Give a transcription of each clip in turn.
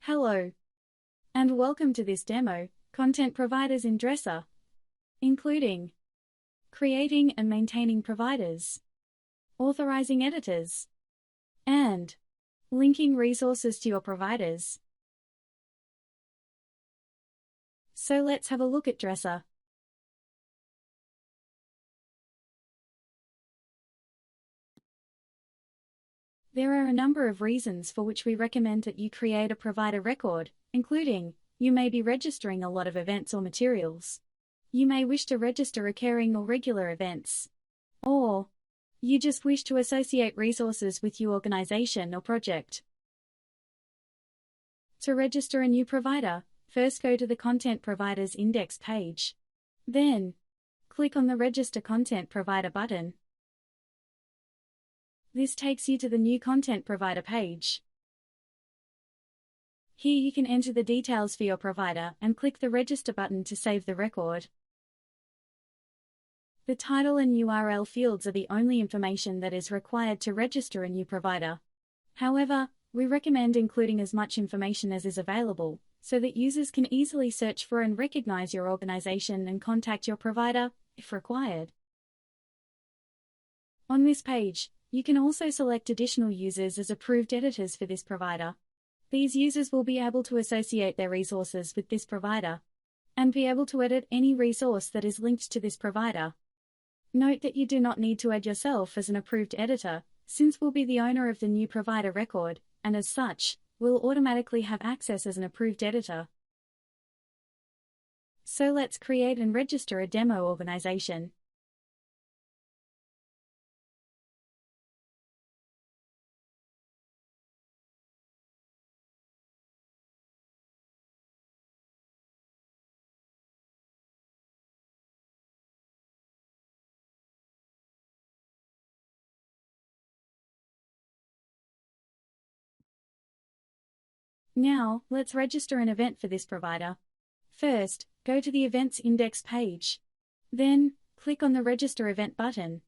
Hello, and welcome to this demo, Content Providers in DReSA, including creating and maintaining providers, authorizing editors, and linking resources to your providers. So let's have a look at DReSA. There are a number of reasons for which we recommend that you create a provider record, including, you may be registering a lot of events or materials. You may wish to register recurring or regular events. Or, you just wish to associate resources with your organization or project. To register a new provider, first go to the Content Providers Index page. Then, click on the Register Content Provider button. This takes you to the new Content Provider page. Here you can enter the details for your provider and click the Register button to save the record. The title and URL fields are the only information that is required to register a new provider. However, we recommend including as much information as is available, so that users can easily search for and recognize your organization and contact your provider, if required. On this page, you can also select additional users as approved editors for this provider. These users will be able to associate their resources with this provider and be able to edit any resource that is linked to this provider. Note that you do not need to add yourself as an approved editor, since we'll be the owner of the new provider record, and as such, will automatically have access as an approved editor. So let's create and register a demo organization. Now, let's register an event for this provider. First, go to the Events Index page. Then, click on the Register Event button.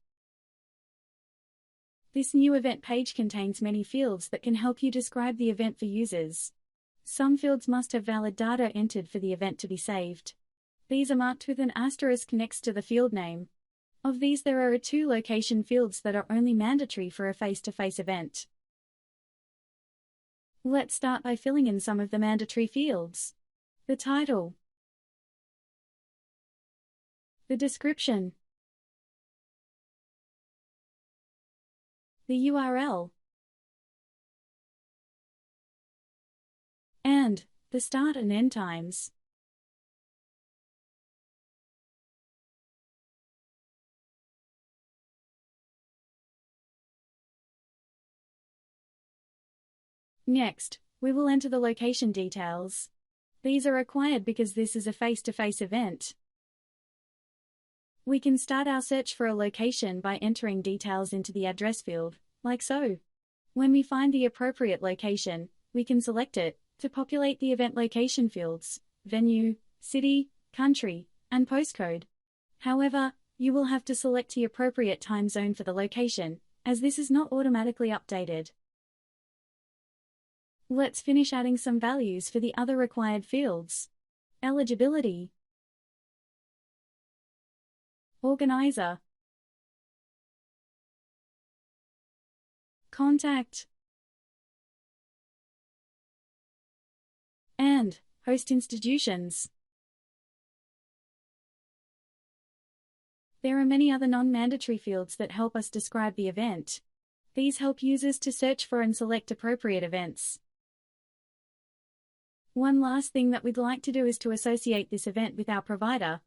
This new event page contains many fields that can help you describe the event for users. Some fields must have valid data entered for the event to be saved. These are marked with an asterisk next to the field name. Of these, there are 2 location fields that are only mandatory for a face-to-face event. Let's start by filling in some of the mandatory fields. The title, the description, the URL, and the start and end times. Next, we will enter the location details. These are required because this is a face-to-face event. We can start our search for a location by entering details into the address field, like so. When we find the appropriate location, we can select it to populate the event location fields, venue, city, country, and postcode. However, you will have to select the appropriate time zone for the location, as this is not automatically updated. Let's finish adding some values for the other required fields. Eligibility, organizer, contact, and host institutions. There are many other non-mandatory fields that help us describe the event. These help users to search for and select appropriate events. One last thing that we'd like to do is to associate this event with our provider.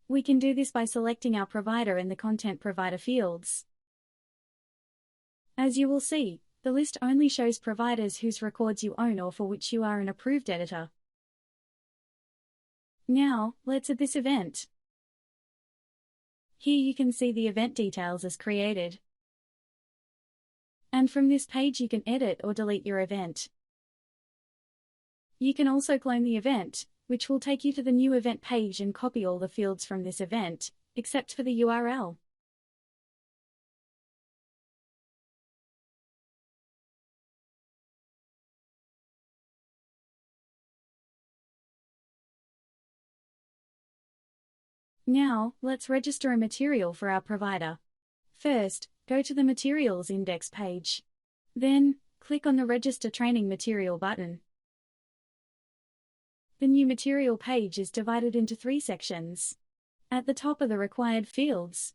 We can do this by selecting our provider in the Content Provider fields. As you will see, the list only shows providers whose records you own or for which you are an approved editor. Now, let's add this event. Here you can see the event details as created. And from this page you can edit or delete your event. You can also clone the event, which will take you to the new event page and copy all the fields from this event, except for the URL. Now, let's register a material for our provider. First, go to the Materials Index page. Then, click on the Register Training Material button. The new material page is divided into 3 sections. At the top are the required fields.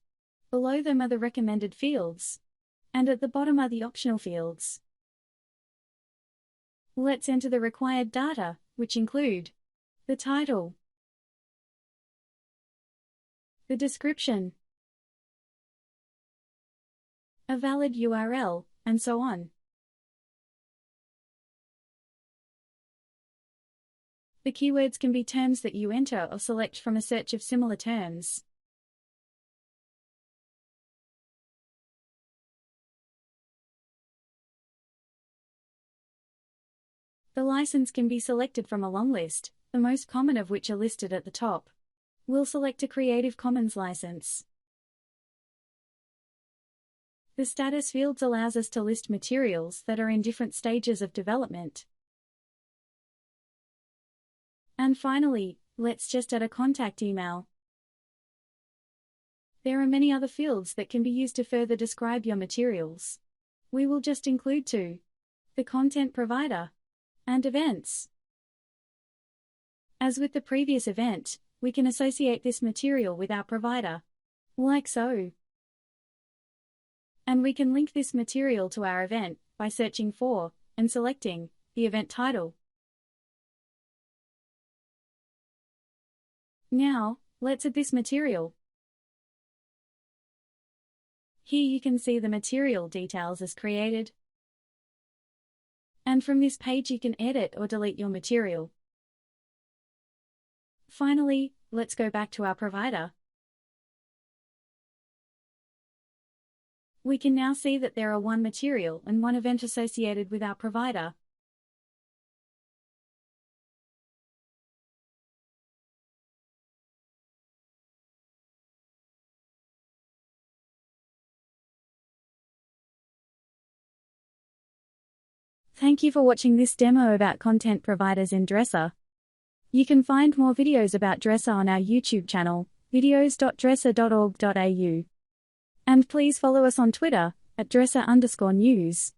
Below them are the recommended fields. And at the bottom are the optional fields. Let's enter the required data, which include the title, the description, a valid URL, and so on. The keywords can be terms that you enter or select from a search of similar terms. The license can be selected from a long list, the most common of which are listed at the top. We'll select a Creative Commons license. The status fields allows us to list materials that are in different stages of development. And finally, let's just add a contact email. There are many other fields that can be used to further describe your materials. We will just include 2. The content provider and events. As with the previous event, we can associate this material with our provider, like so. And we can link this material to our event by searching for and selecting the event title. Now, let's add this material. Here you can see the material details as created. And from this page you can edit or delete your material. Finally, let's go back to our provider. We can now see that there are 1 material and 1 event associated with our provider. Thank you for watching this demo about content providers in DReSA. You can find more videos about DReSA on our YouTube channel, videos.dresa.org.au. And please follow us on Twitter, @DReSA_news.